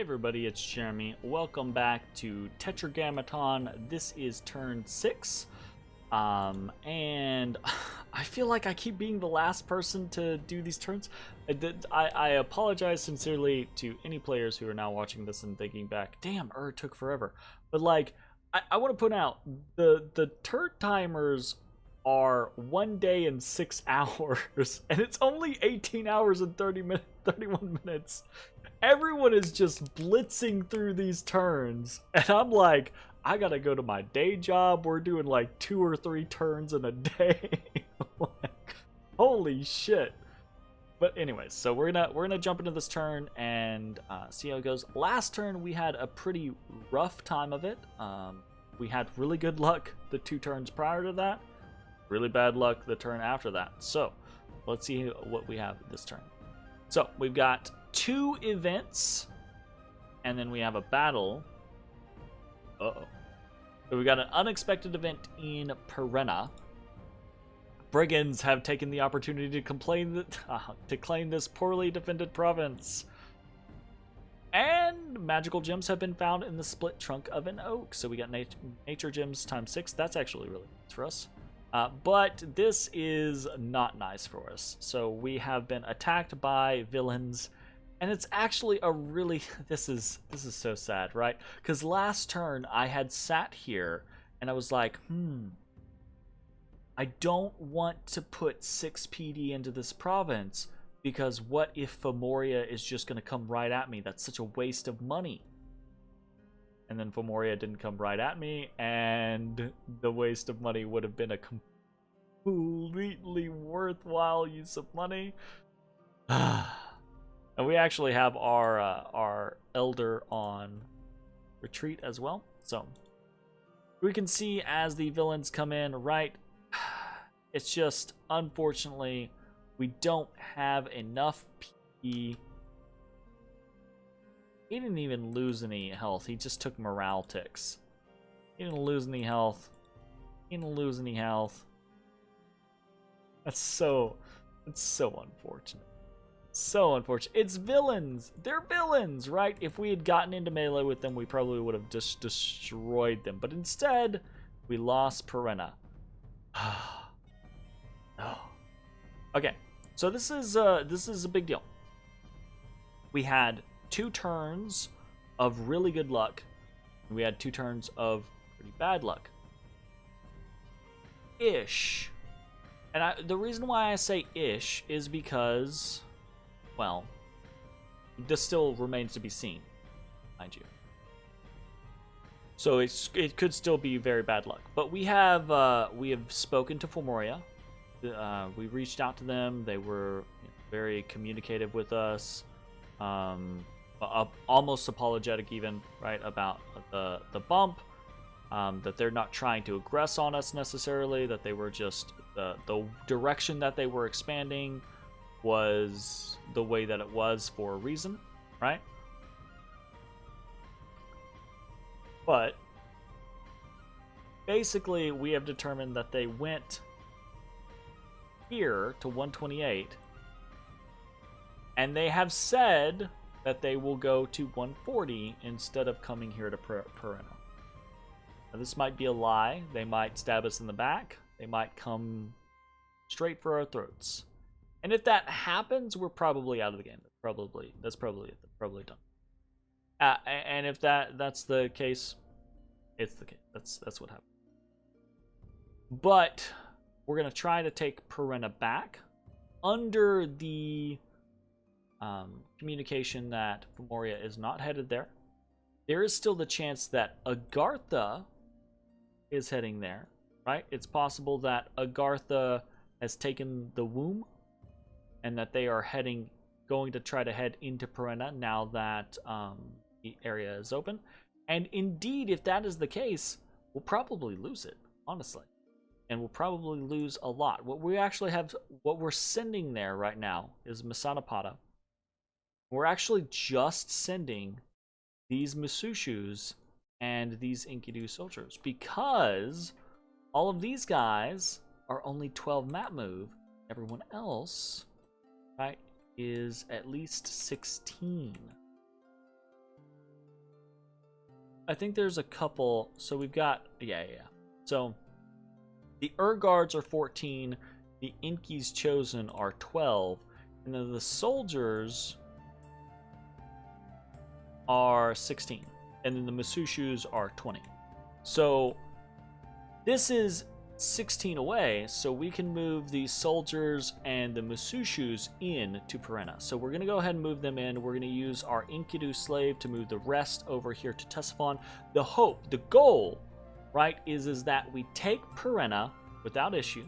Hey everybody, it's Jeremy. Welcome back to Tetragrammaton. This is turn 6. And I feel like I keep being the last person to do these turns. I apologize sincerely to any players who are now watching this and thinking back, damn, it took forever. But like, I want to point out, the turn timers are 1 day and 6 hours, and it's only 18 hours and 31 minutes. Everyone is just blitzing through these turns, and I'm like, I gotta go to my day job. We're doing like 2 or 3 turns in a day. Like, holy shit. But anyways, so we're gonna jump into this turn and see how it goes. Last turn we had a pretty rough time of it. We had really good luck the 2 turns prior to that, really bad luck the turn after that. So let's see what we have this turn. So we've got 2 events, and then we have a battle. Uh-oh. So we got an unexpected event in Perenna. Brigands have taken the opportunity to claim this poorly defended province. And magical gems have been found in the split trunk of an oak. So we got nature gems times 6. That's actually really nice for us. But this is not nice for us. So we have been attacked by villains. And it's actually a really, this is so sad, right? Because last turn I had sat here and I was like, I don't want to put 6 PD into this province, because what if Femoria is just going to come right at me? That's such a waste of money. And then Femoria didn't come right at me, and the waste of money would have been a completely worthwhile use of money. And we actually have our elder on retreat as well. So we can see as the villains come in, right? It's just, unfortunately, we don't have enough P. He didn't even lose any health. He just took morale ticks. He didn't lose any health. He didn't lose any health. It's so unfortunate. So unfortunate. It's villains. They're villains, right? If we had gotten into melee with them, we probably would have just destroyed them. But instead, we lost Perenna. Oh. Okay, so this is a big deal. We had 2 turns of really good luck, and we had 2 turns of pretty bad luck. Ish. And the reason why I say ish is because, well, this still remains to be seen, mind you. So it could still be very bad luck. But we have spoken to Femoria. We reached out to them. They were very communicative with us, almost apologetic even, right, about the bump. That they're not trying to aggress on us necessarily. That they were just the direction that they were expanding was the way that it was for a reason, right? But basically, we have determined that they went here to 128, and they have said that they will go to 140 instead of coming here to Perenna. Now, this might be a lie. They might stab us in the back. They might come straight for our throats. And if that happens, we're probably out of the game. That's probably it. Probably done. And if that's the case, it's the case. That's what happened. But we're gonna try to take Perenna back under the communication that Femoria is not headed there. There is still the chance that Agartha is heading there, right? It's possible that Agartha has taken the womb and that they are going to try to head into Perenna now that the area is open. And indeed, if that is the case, we'll probably lose it, honestly. And we'll probably lose a lot. What we're sending there right now is Masanapada. We're actually just sending these Masushus and these Enkidu soldiers, because all of these guys are only 12 map move. Everyone else, right, is at least 16. I think there's a couple. So we've got yeah. So the Guards are 14, the Inki's Chosen are 12, and then the soldiers are 16, and then the Masushus are 20. So this is 16 away, so we can move the soldiers and the Masushus in to Perenna. So we're going to go ahead and move them in. We're going to use our Enkidu slave to move the rest over here to Ctesiphon. The hope, the goal, right, is that we take Perenna without issue,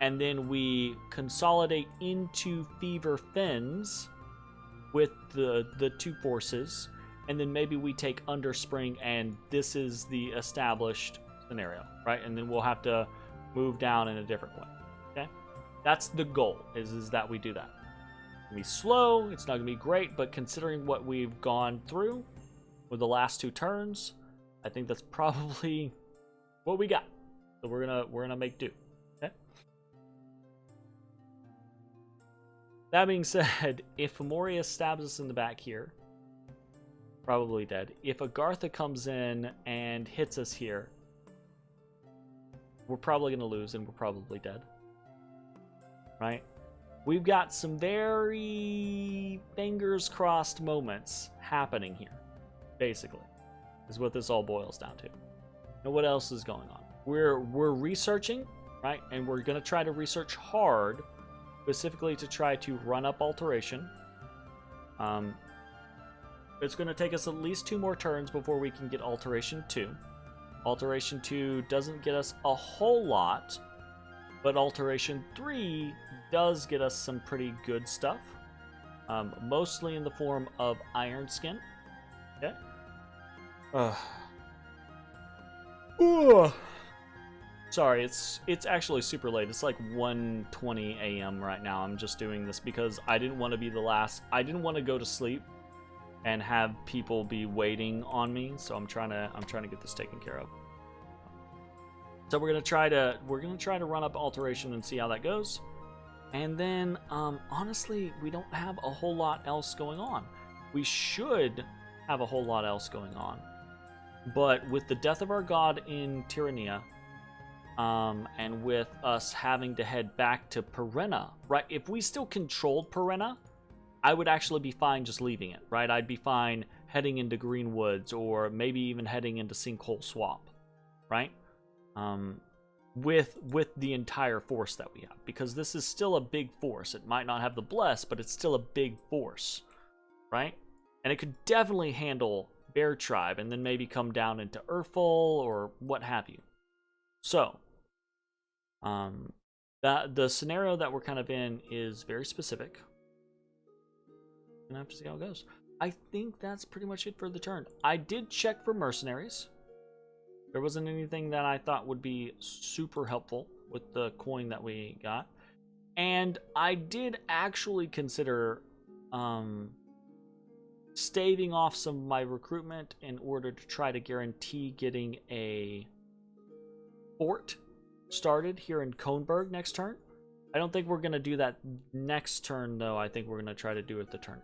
and then we consolidate into Fever Fens with the two forces, and then maybe we take Underspring, and this is the established scenario, right? And then we'll have to move down in a different way. Okay, that's the goal. Is that we do that. It's gonna be slow. It's not gonna be great, but considering what we've gone through with the last 2 turns, I think that's probably what we got. So we're gonna make do. Okay. That being said, if Moria stabs us in the back here, probably dead. If Agartha comes in and hits us here, we're probably going to lose and we're probably dead. Right? We've got some very fingers crossed moments happening here, basically, is what this all boils down to. Now, what else is going on? We're researching, right? And we're going to try to research hard, specifically to try to run up Alteration. It's going to take us at least 2 more turns before we can get Alteration 2. Alteration 2 doesn't get us a whole lot, but Alteration 3 does get us some pretty good stuff, mostly in the form of Iron Skin. Okay. Sorry, it's actually super late. It's like 1:20 a.m. right now. I'm just doing this because I didn't want to be the last. I didn't want to go to sleep and have people be waiting on me, so I'm trying to get this taken care of. So we're gonna try to run up Alteration and see how that goes. And then honestly, we don't have a whole lot else going on. We should have a whole lot else going on, but with the death of our god in Tyrannia, and with us having to head back to Perenna, right? If we still controlled Perenna, I would actually be fine just leaving it, right? I'd be fine heading into Greenwoods or maybe even heading into Sinkhole Swamp, right? With the entire force that we have, because this is still a big force. It might not have the bless, but it's still a big force, right? And it could definitely handle Bear Tribe and then maybe come down into Urful or what have you. So, the scenario that we're kind of in is very specific. Gonna have to see how it goes. I think that's pretty much it for the turn. I did check for mercenaries. There wasn't anything that I thought would be super helpful with the coin that we got. And I did actually consider staving off some of my recruitment in order to try to guarantee getting a fort started here in Kohnberg next turn. I don't think we're going to do that next turn, though. I think we're going to try to do it the turn.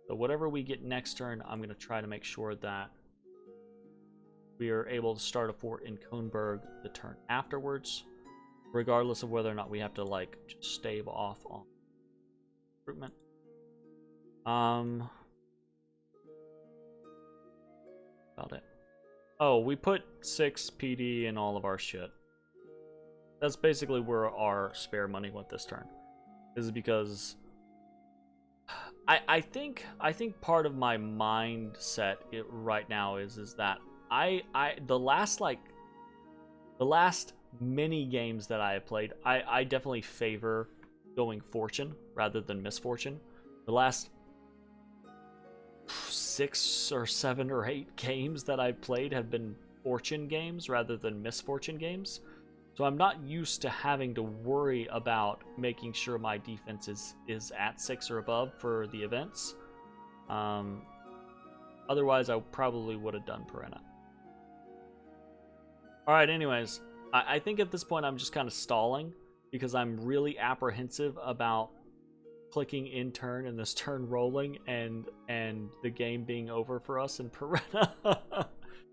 So whatever we get next turn, I'm going to try to make sure that we are able to start a fort in Kohnberg the turn afterwards, regardless of whether or not we have to, like, just stave off on recruitment. About it. Oh, we put 6 PD in all of our shit. That's basically where our spare money went this turn. This is because I think part of my mindset right now is that the last many games that I have played, I definitely favor going fortune rather than misfortune. The last 6 or 7 or 8 games that I've played have been fortune games rather than misfortune games. So I'm not used to having to worry about making sure my defense is at 6 or above for the events. Otherwise, I probably would have done Perenna. Alright, anyways, I think at this point I'm just kind of stalling because I'm really apprehensive about clicking in turn and this turn rolling and the game being over for us in Peretta.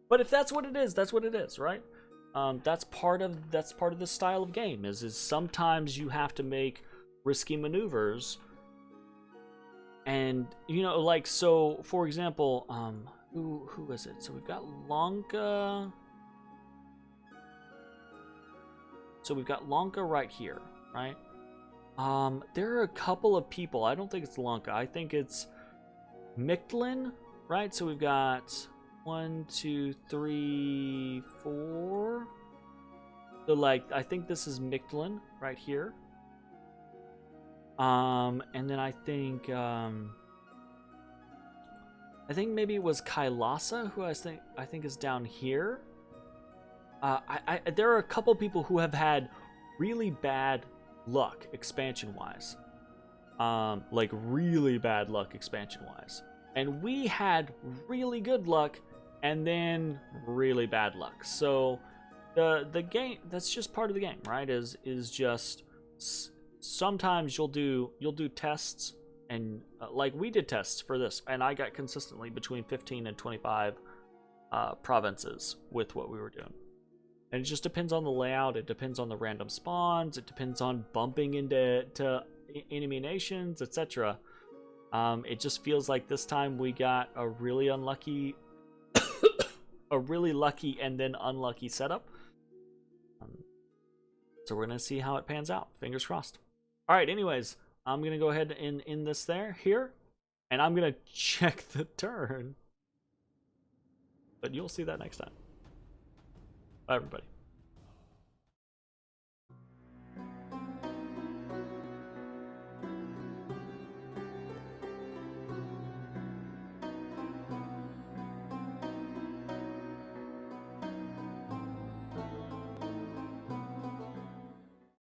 But if that's what it is, that's what it is, right? That's part of the style of game is sometimes you have to make risky maneuvers. And you know, like, so for example, who is it? So we've got Lanka. So we've got Lanka right here, right? There are a couple of people. I don't think it's Lanka. I think it's Mictlin, right? So we've got 1, 2, 3, 4. So like, I think this is Mictlin right here. And then I think maybe it was Kailasa, who I think is down here. There are a couple people who have had really bad luck expansion wise, like really bad luck expansion wise, and we had really good luck and then really bad luck. So the game, that's just part of the game, right? Is just sometimes you'll do tests, and like we did tests for this, and I got consistently between 15 and 25 provinces with what we were doing. And it just depends on the layout, it depends on the random spawns, it depends on bumping into enemy nations, etc. It just feels like this time we got a really unlucky, a really lucky and then unlucky setup. So we're gonna see how it pans out. Fingers crossed. All right. Anyways, I'm gonna go ahead and end this here, and I'm gonna check the turn. But you'll see that next time. Bye, everybody.